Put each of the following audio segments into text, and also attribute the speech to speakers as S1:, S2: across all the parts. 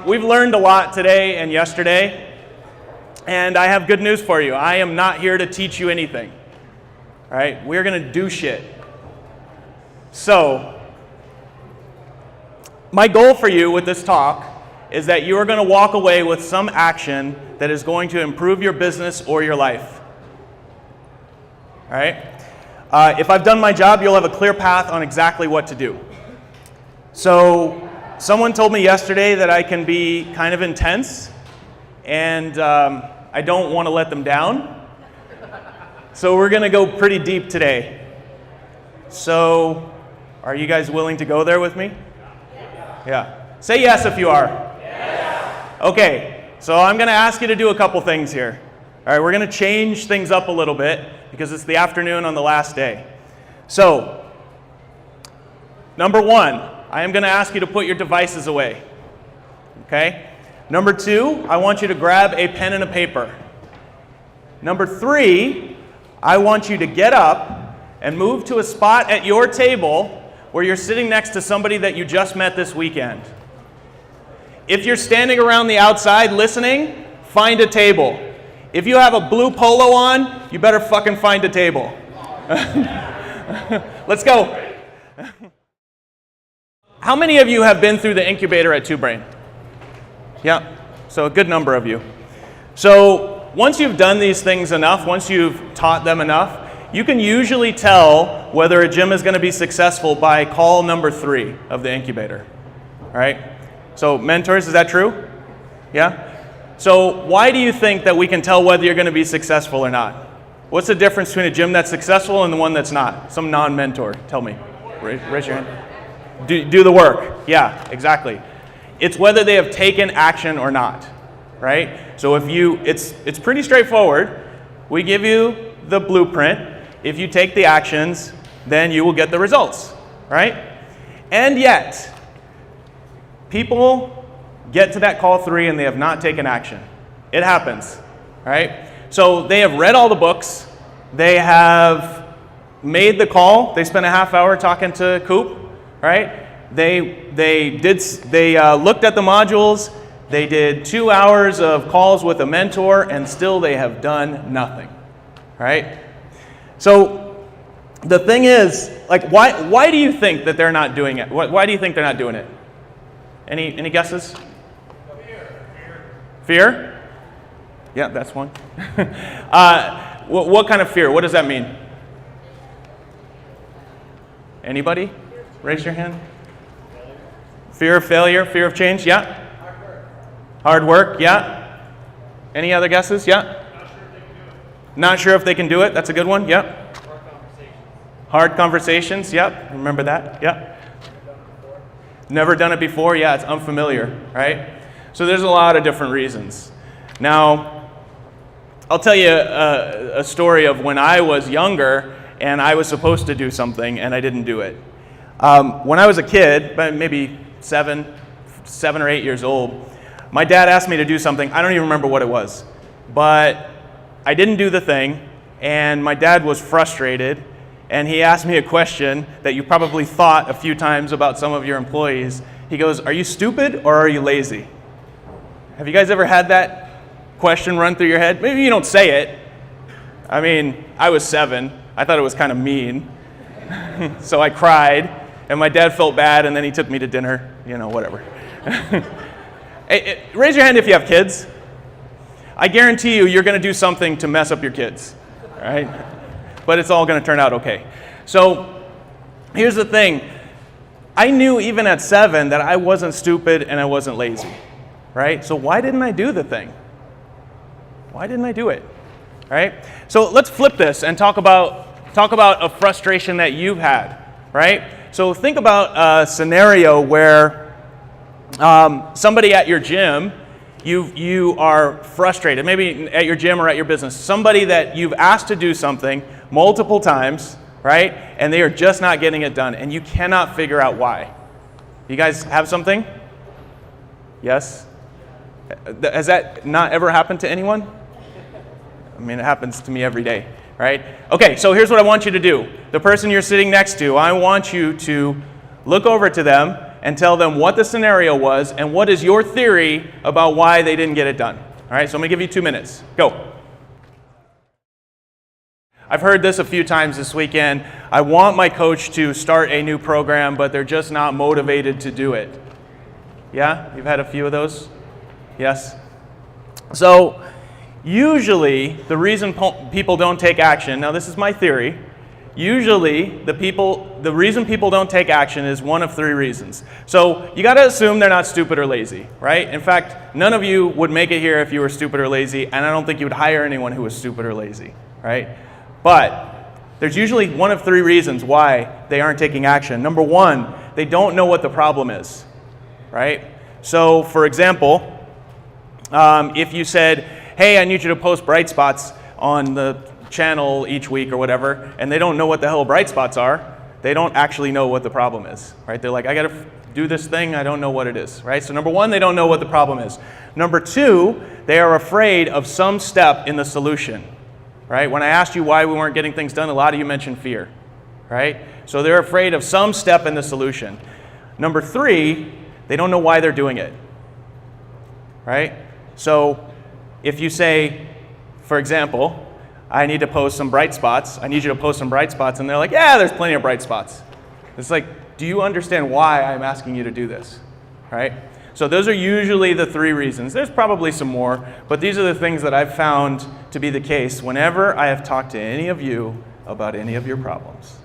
S1: We've learned a lot today and yesterday, and I have good news for you. I am not here to teach you anything. All right? We're going to do shit. So, my goal for you with this talk is that you are going to walk away with some action that is going to improve your business or your life. All right? If I've done my job, you'll have a clear path on exactly what to do. So, someone told me yesterday that I can be kind of intense, and I don't want to let them down. So we're going to go pretty deep today. So, are you guys willing to go there with me? Yeah. Say yes if you are. Yes. Okay, so I'm going to ask you to do a couple things here. All right, we're going to change things up a little bit because it's the afternoon on the last day. So, number one, I am going to ask you to put your devices away. Okay? Number two, I want you to grab a pen and a paper. Number three, I want you to get up and move to a spot at your table where you're sitting next to somebody that you just met this weekend. If you're standing around the outside listening, find a table. If you have a blue polo on, you better fucking find a table. Let's go. How many of you have been through the incubator at TwoBrain? Yeah, so a good number of you. So once you've done these things enough, once you've taught them enough, you can usually tell whether a gym is going to be successful by call number 3 of the incubator. All right? So mentors, is that true? Yeah? So why do you think that we can tell whether you're going to be successful or not? What's the difference between a gym that's successful and the one that's not? Some non-mentor, tell me. Raise your hand. Do the work. Yeah, exactly. It's whether they have taken action or not, right? So if it's pretty straightforward. We give you the blueprint. If you take the actions, then you will get the results, right? And yet, people get to that call 3 and they have not taken action. It happens, right? So they have read all the books. They have made the call. They spent a half hour talking to Coop, right? They looked at the modules. They did 2 hours of calls with a mentor, and still they have done nothing, right? So the thing is, like, why do you think that they're not doing it? Why do you think they're not doing it? Any guesses? Fear? Yeah, that's one. What kind of fear? What does that mean? Anybody? Raise your hand. Fear of failure, fear of change, yeah. Hard work, yeah. Any other guesses? Yeah. Not sure if they can do it. That's a good one, yep. Hard conversations, yep. Remember that, yep. Never done it before, yeah, it's unfamiliar, right? So there's a lot of different reasons. Now, I'll tell you a story of when I was younger and I was supposed to do something and I didn't do it. When I was a kid, maybe 7 or 8 years old, my dad asked me to do something. I don't even remember what it was, but I didn't do the thing, and my dad was frustrated, and he asked me a question that you probably thought a few times about some of your employees. He goes, "Are you stupid or are you lazy?" Have you guys ever had that question run through your head? Maybe you don't say it. I mean, I was 7. I thought it was kind of mean. So I cried, and my dad felt bad, and then he took me to dinner, whatever. Hey, raise your hand if you have kids. I guarantee you're going to do something to mess up your kids, all right? But it's all going to turn out okay. So here's the thing. I knew even at 7 that I wasn't stupid and I wasn't lazy, right? So why didn't I do the thing? Why didn't I do it, all right? So let's flip this and talk about a frustration that you've had, right? So think about a scenario where somebody at your gym, you are frustrated, maybe at your gym or at your business, somebody that you've asked to do something multiple times, right? And they are just not getting it done, and you cannot figure out why. You guys have something? Yes? Has that not ever happened to anyone? I mean, it happens to me every day, right? Okay, so here's what I want you to do. The person you're sitting next to, I want you to look over to them and tell them what the scenario was and what is your theory about why they didn't get it done. All right, so I'm going to give you 2 minutes. Go. I've heard this a few times this weekend. I want my coach to start a new program, but they're just not motivated to do it. Yeah? You've had a few of those? Yes? So, usually, the reason people don't take action, now this is my theory, usually the reason people don't take action is one of 3 reasons. So, you got to assume they're not stupid or lazy, right? In fact, none of you would make it here if you were stupid or lazy, and I don't think you would hire anyone who was stupid or lazy, right? But there's usually one of 3 reasons why they aren't taking action. Number 1, they don't know what the problem is, right? So, for example, if you said, hey, I need you to post bright spots on the channel each week or whatever, and they don't know what the hell bright spots are, they don't actually know what the problem is, right? They're like, I got to do this thing, I don't know what it is, right? So number 1, they don't know what the problem is. Number 2, they are afraid of some step in the solution. Right? When I asked you why we weren't getting things done, a lot of you mentioned fear, right? So they're afraid of some step in the solution. Number 3, they don't know why they're doing it, right? So if you say, for example, I need to post some bright spots, I need you to post some bright spots, and they're like, yeah, there's plenty of bright spots. It's like, do you understand why I'm asking you to do this, right? So those are usually the 3 reasons. There's probably some more, but these are the things that I've found to be the case whenever I have talked to any of you about any of your problems,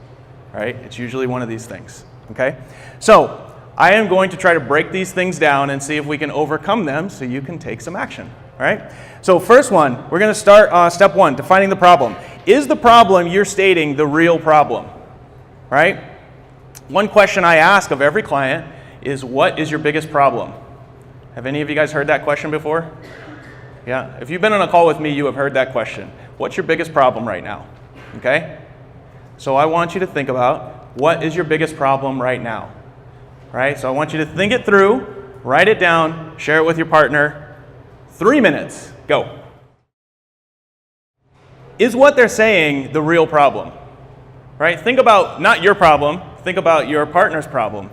S1: right? It's usually one of these things, okay? So I am going to try to break these things down and see if we can overcome them so you can take some action, all right? So first one, we're going to start step 1, defining the problem. Is the problem you're stating the real problem, right? One question I ask of every client is, what is your biggest problem? Have any of you guys heard that question before? Yeah, if you've been on a call with me, you have heard that question. What's your biggest problem right now? Okay? So I want you to think about, what is your biggest problem right now? Right? So I want you to think it through, write it down, share it with your partner. 3 minutes, go. Is what they're saying the real problem? Right? Think about not your problem, think about your partner's problem.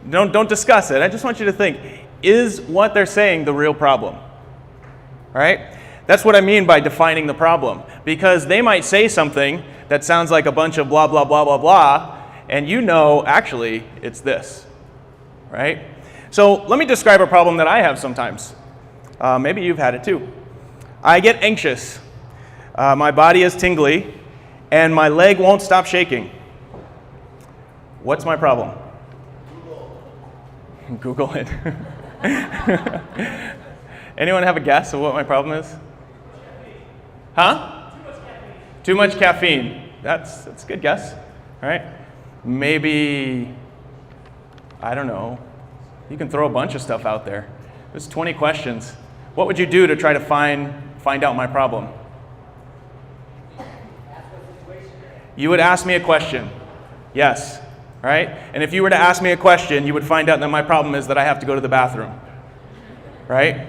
S1: Don't discuss it. I just want you to think, is what they're saying the real problem? Right? That's what I mean by defining the problem. Because they might say something that sounds like a bunch of blah, blah, blah, blah, blah, and you know, actually, it's this. Right? So let me describe a problem that I have sometimes. Maybe you've had it too. I get anxious. My body is tingly, and my leg won't stop shaking. What's my problem? Google it. Anyone have a guess of what my problem is? Huh? Too much caffeine. That's a good guess, right? Maybe, I don't know. You can throw a bunch of stuff out there. There's 20 questions. What would you do to try to find out my problem? You would ask me a question. Yes. Right? And if you were to ask me a question, you would find out that my problem is that I have to go to the bathroom. Right?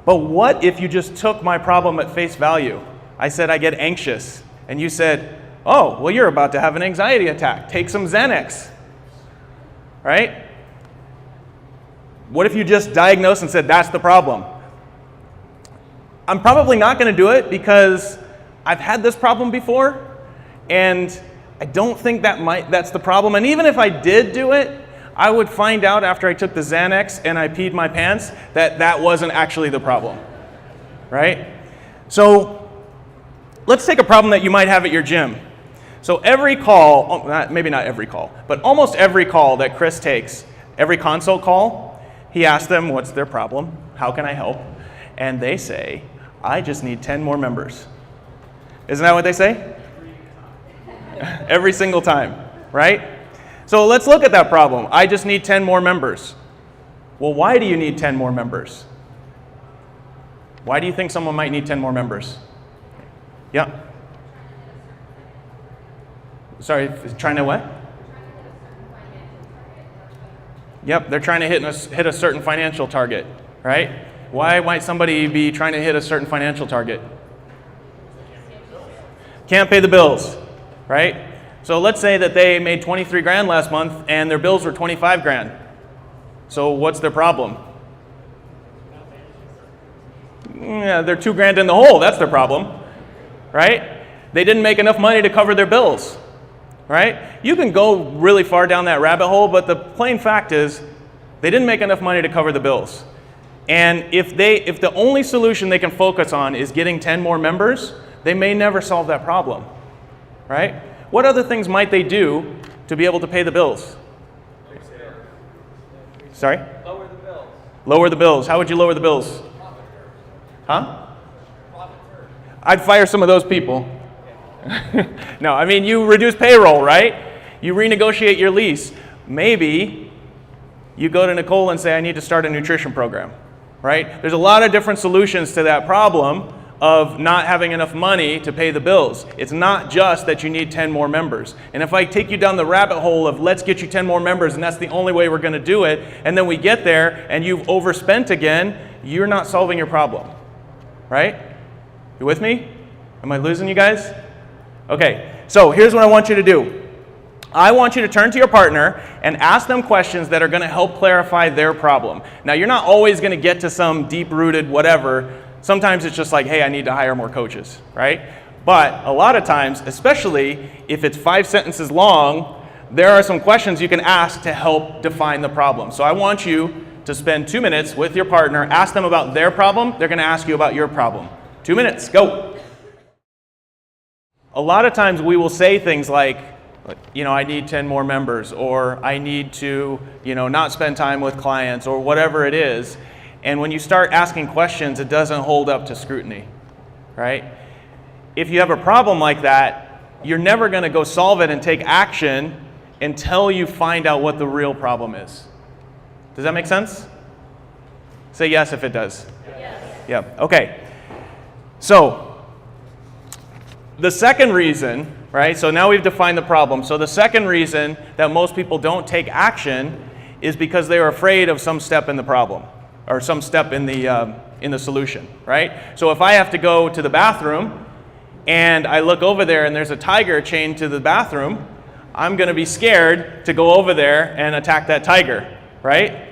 S1: But what if you just took my problem at face value? I said I get anxious, and you said, oh, well, you're about to have an anxiety attack. Take some Xanax. Right? What if you just diagnosed and said that's the problem? I'm probably not going to do it because I've had this problem before, and I don't think that's the problem. And even if I did do it, I would find out after I took the Xanax and I peed my pants that that wasn't actually the problem, right? So let's take a problem that you might have at your gym. So every call, maybe not every call, but almost every call that Chris takes, every consult call, he asks them what's their problem, how can I help? And they say, I just need 10 more members. Isn't that what they say? Every single time, right? So let's look at that problem. I just need 10 more members. Well, why do you need 10 more members? Why do you think someone might need 10 more members? Yeah. Sorry, trying to what? Yep, they're trying to hit a certain financial target, right? Why might somebody be trying to hit a certain financial target? Can't pay the bills, right? So let's say that they made 23 grand last month and their bills were 25 grand. So what's their problem? Yeah, they're 2 grand in the hole. That's their problem, right? They didn't make enough money to cover their bills, right? You can go really far down that rabbit hole, but the plain fact is they didn't make enough money to cover the bills. And if the only solution they can focus on is getting 10 more members, they may never solve that problem, right? What other things might they do to be able to pay the bills? Sorry?
S2: Lower the bills.
S1: Lower the bills. How would you lower the bills? Huh? I'd fire some of those people. No, I mean, you reduce payroll, right? You renegotiate your lease. Maybe you go to Nicole and say, I need to start a nutrition program, right? There's a lot of different solutions to that problem of not having enough money to pay the bills. It's not just that you need 10 more members. And if I take you down the rabbit hole of let's get you 10 more members and that's the only way we're going to do it, and then we get there and you've overspent again, you're not solving your problem, right? You with me? Am I losing you guys? Okay, so here's what I want you to do. I want you to turn to your partner and ask them questions that are going to help clarify their problem. Now, you're not always going to get to some deep-rooted whatever. Sometimes it's just like, hey, I need to hire more coaches, right? But a lot of times, especially if it's 5 sentences long, there are some questions you can ask to help define the problem. So I want you to spend 2 minutes with your partner, ask them about their problem. They're going to ask you about your problem. 2 minutes, go. A lot of times we will say things like, you know, I need 10 more members, or I need to, you know, not spend time with clients, or whatever it is. And when you start asking questions, it doesn't hold up to scrutiny, right? If you have a problem like that, you're never going to go solve it and take action until you find out what the real problem is. Does that make sense? Say yes if it does. Yes. Yeah, okay. So, the second reason, right, so now we've defined the problem. So the second reason that most people don't take action is because they're afraid of some step in the problem, or some step in the solution, right? So if I have to go to the bathroom and I look over there and there's a tiger chained to the bathroom, I'm going to be scared to go over there and attack that tiger, right?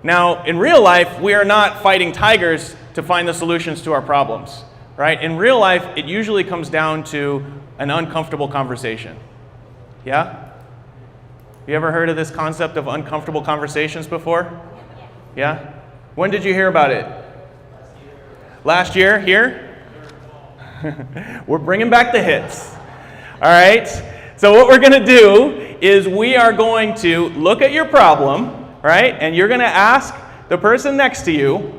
S1: Now, in real life, we are not fighting tigers to find the solutions to our problems, right? In real life, it usually comes down to an uncomfortable conversation. Yeah? You ever heard of this concept of uncomfortable conversations before? Yeah? When did you hear about it? Last year, here? We're bringing back the hits. All right? So what we're going to do is we are going to look at your problem, right? And you're going to ask the person next to you,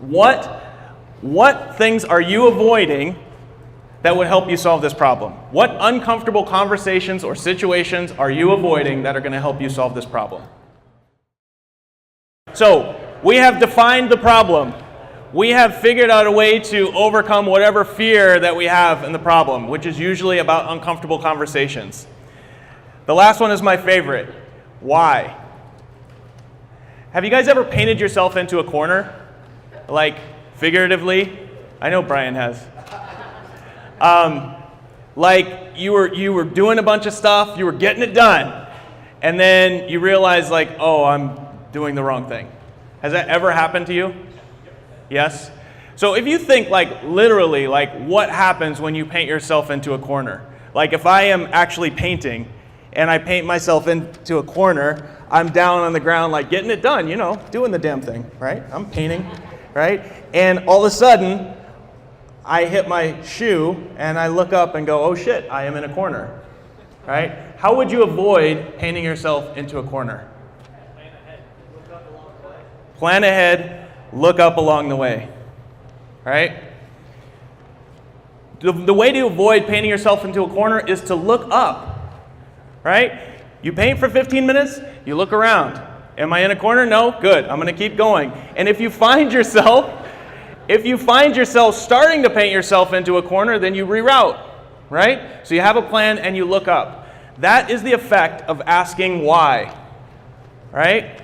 S1: what things are you avoiding that would help you solve this problem? What uncomfortable conversations or situations are you avoiding that are going to help you solve this problem? So, we have defined the problem. We have figured out a way to overcome whatever fear that we have in the problem, which is usually about uncomfortable conversations. The last one is my favorite. Why? Have you guys ever painted yourself into a corner? Like, figuratively? I know Brian has. Like you were doing a bunch of stuff, you were getting it done, and then you realize like, oh, I'm doing the wrong thing. Has that ever happened to you? Yes? So if you think like literally like what happens when you paint yourself into a corner? Like if I am actually painting and I paint myself into a corner, I'm down on the ground like getting it done, you know, doing the damn thing, right? I'm painting, right? And all of a sudden, I hit my shoe and I look up and go, oh shit, I am in a corner, right? How would you avoid painting yourself into a corner? Plan ahead, look up along the way, right? The way to avoid painting yourself into a corner is to look up, right? You paint for 15 minutes, you look around. Am I in a corner? No? Good. I'm going to keep going. And if you find yourself starting to paint yourself into a corner, then you reroute, right? So you have a plan and you look up. That is the effect of asking why, right?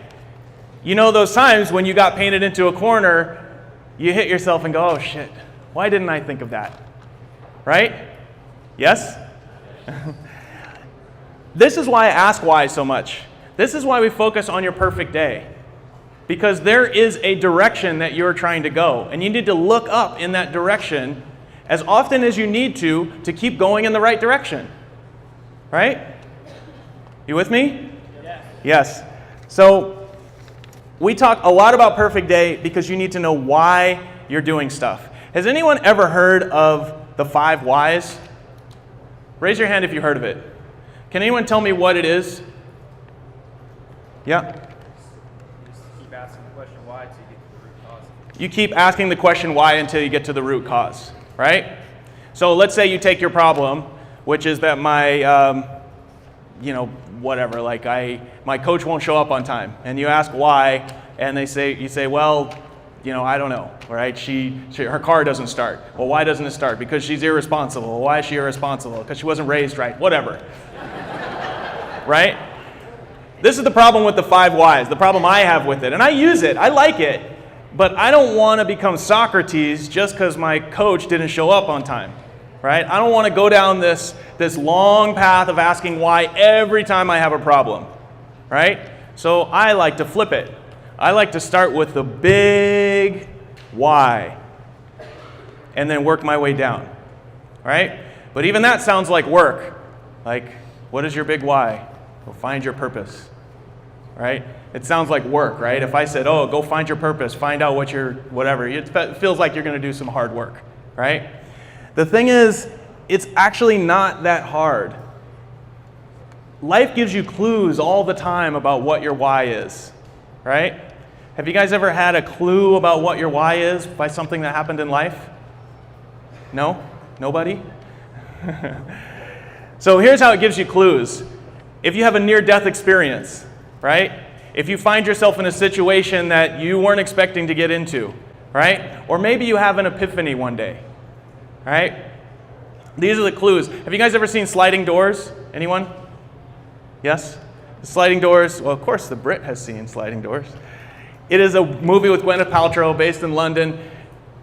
S1: You know those times when you got painted into a corner, you hit yourself and go, oh shit, why didn't I think of that? Right? Yes? This is why I ask why so much. This is why we focus on your perfect day. Because there is a direction that you're trying to go, and you need to look up in that direction as often as you need to keep going in the right direction. Right? You with me? Yes. Yes. So we talk a lot about perfect day because you need to know why you're doing stuff. Has anyone ever heard of the 5 whys? Raise your hand if you heard of it. Can anyone tell me what it is? Yeah?
S2: Keep asking the question why until you get to the root cause.
S1: You keep asking the question why until you get to the root cause, right? So let's say you take your problem, which is that my, whatever, like my coach won't show up on time, and you ask why, and you say, well, I don't know, right? Her car doesn't start. Well, why doesn't it start? Because she's irresponsible. Why is she irresponsible? Because she wasn't raised right. Whatever, right? This is the problem with the 5 whys, the problem I have with it. And I use it, I like it, but I don't want to become Socrates just because my coach didn't show up on time, right? I don't want to go down this long path of asking why every time I have a problem, right? So I like to flip it. I like to start with the big why and then work my way down, right? But even that sounds like work. Like, what is your big why? Go find your purpose, right? It sounds like work, right? If I said, oh, go find your purpose, find out what your whatever, it feels like you're going to do some hard work, right? The thing is, it's actually not that hard. Life gives you clues all the time about what your why is, right? Have you guys ever had a clue about what your why is by something that happened in life? No? Nobody? So here's how it gives you clues. If you have a near-death experience, right? If you find yourself in a situation that you weren't expecting to get into, right? Or maybe you have an epiphany one day, right? These are the clues. Have you guys ever seen Sliding Doors? Anyone? Yes? Sliding Doors, well, of course, the Brit has seen Sliding Doors. It is a movie with Gwyneth Paltrow based in London.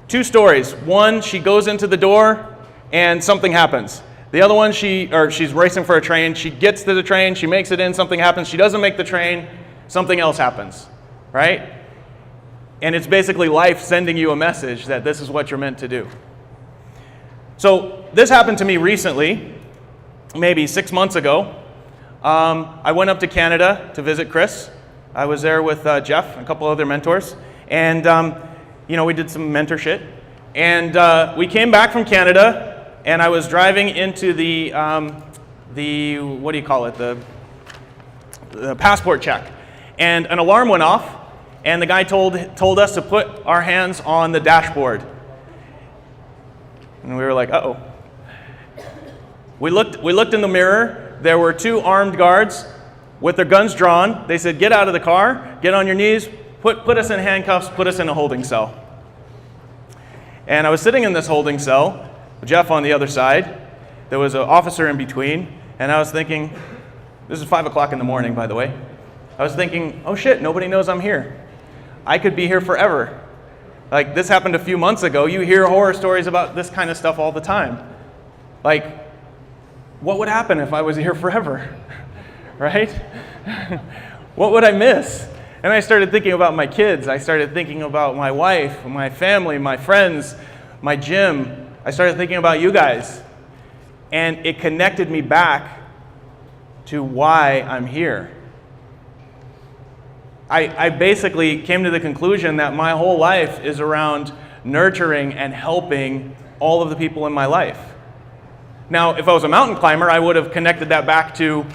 S1: 2 stories. One, she goes into the door and something happens. The other one, she's racing for a train. She gets to the train, she makes it in, something happens. She doesn't make the train, something else happens, right? And it's basically life sending you a message that this is what you're meant to do. So this happened to me recently, maybe 6 months ago. I went up to Canada to visit Chris. I was there with Jeff and a couple other mentors. And, we did some mentor shit. And we came back from Canada, and I was driving into the what do you call it, the passport check. And an alarm went off, and the guy told us to put our hands on the dashboard. And we were like, uh-oh. We looked in the mirror. There were 2 armed guards with their guns drawn. They said, get out of the car, get on your knees, put us in handcuffs, put us in a holding cell. And I was sitting in this holding cell, Jeff on the other side. There was an officer in between, and I was thinking, this is 5 o'clock in the morning, by the way. I was thinking, oh shit, nobody knows I'm here. I could be here forever. Like, this happened a few months ago. You hear horror stories about this kind of stuff all the time. Like, what would happen if I was here forever? Right? What would I miss? And I started thinking about my kids. I started thinking about my wife, my family, my friends, my gym. I started thinking about you guys. And it connected me back to why I'm here. I basically came to the conclusion that my whole life is around nurturing and helping all of the people in my life. Now, if I was a mountain climber, I would have connected that back to,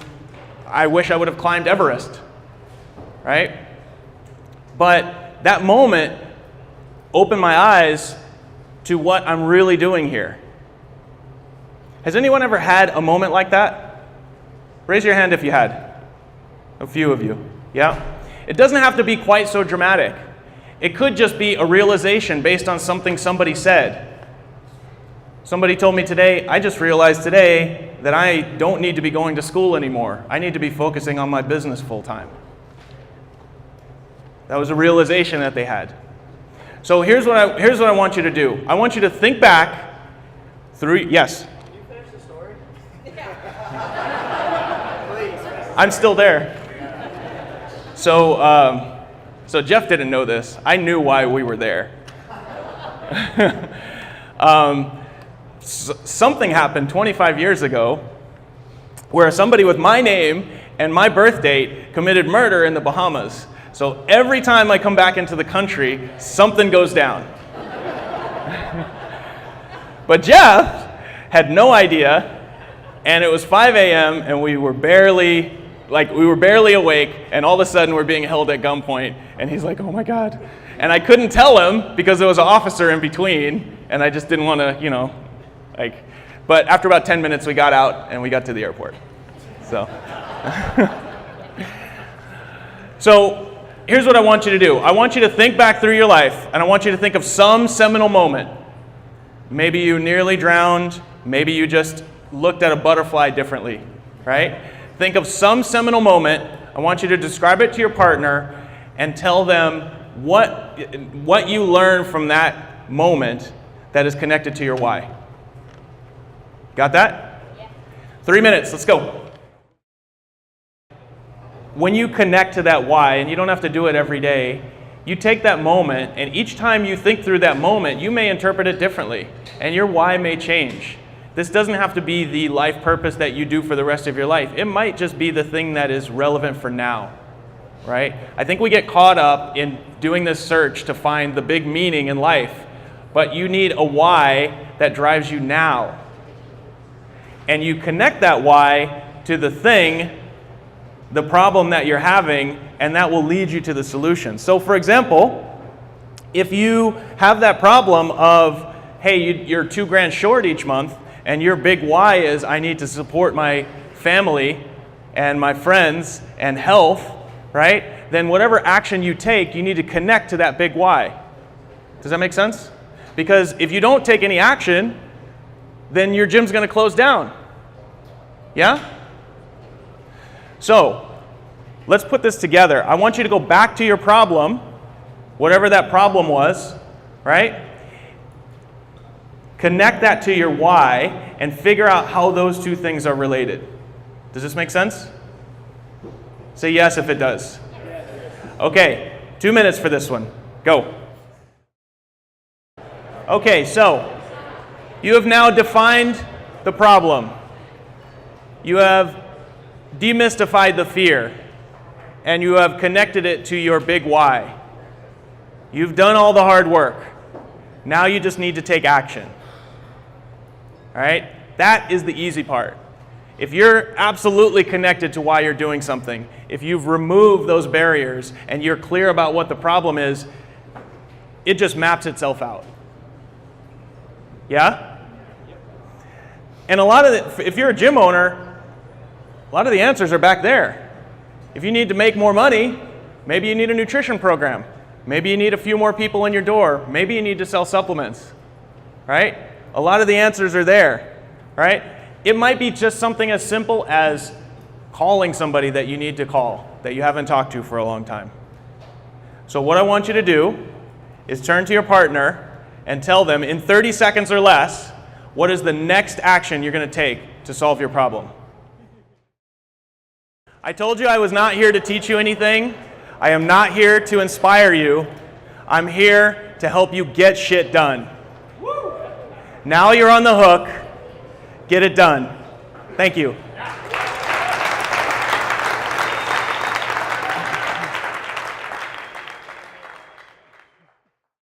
S1: I wish I would have climbed Everest, right? But that moment opened my eyes to what I'm really doing here. Has anyone ever had a moment like that? Raise your hand if you had. A few of you, yeah? It doesn't have to be quite so dramatic. It could just be a realization based on something somebody said. Somebody told me today, I just realized today that I don't need to be going to school anymore. I need to be focusing on my business full time. That was a realization that they had. So here's what I want you to do. I want you to think back through, yes?
S3: Can you finish the story?
S1: I'm still there. So Jeff didn't know this. I knew why we were there. Something happened 25 years ago where somebody with my name and my birth date committed murder in the Bahamas. So every time I come back into the country, something goes down. But Jeff had no idea, and it was 5 a.m. and we were barely awake, and all of a sudden we're being held at gunpoint, and he's like, oh my God. And I couldn't tell him because there was an officer in between, and I just didn't want to, but after about 10 minutes we got out and we got to the airport. So here's what I want you to do. I want you to think back through your life, and I want you to think of some seminal moment. Maybe you nearly drowned, maybe you just looked at a butterfly differently, right? Think of some seminal moment. I want you to describe it to your partner and tell them what you learned from that moment that is connected to your why. Got that? Yeah. 3 minutes, let's go. When you connect to that why, and you don't have to do it every day, you take that moment, and each time you think through that moment, you may interpret it differently, and your why may change. This doesn't have to be the life purpose that you do for the rest of your life. It might just be the thing that is relevant for now, right? I think we get caught up in doing this search to find the big meaning in life, but you need a why that drives you now. And you connect that why to the thing, the problem that you're having, and that will lead you to the solution. So for example, if you have that problem of, hey, you're $2,000 short each month, and your big why is, I need to support my family and my friends and health, right? Then whatever action you take, you need to connect to that big why. Does that make sense? Because if you don't take any action, then your gym's going to close down. Yeah? So, let's put this together. I want you to go back to your problem, whatever that problem was, right? Connect that to your why and figure out how those two things are related. Does this make sense? Say yes if it does. Okay, 2 minutes for this one. Go. Okay, so you have now defined the problem. You have demystified the fear, and you have connected it to your big why. You've done all the hard work. Now you just need to take action. All right? That is the easy part. If you're absolutely connected to why you're doing something, if you've removed those barriers and you're clear about what the problem is, it just maps itself out. Yeah? And if you're a gym owner, a lot of the answers are back there. If you need to make more money, maybe you need a nutrition program. Maybe you need a few more people in your door. Maybe you need to sell supplements, right? A lot of the answers are there, right? It might be just something as simple as calling somebody that you need to call, that you haven't talked to for a long time. So what I want you to do is turn to your partner and tell them in 30 seconds or less, what is the next action you're going to take to solve your problem. I told you I was not here to teach you anything. I am not here to inspire you. I'm here to help you get shit done. Now you're on the hook. Get it done. Thank you.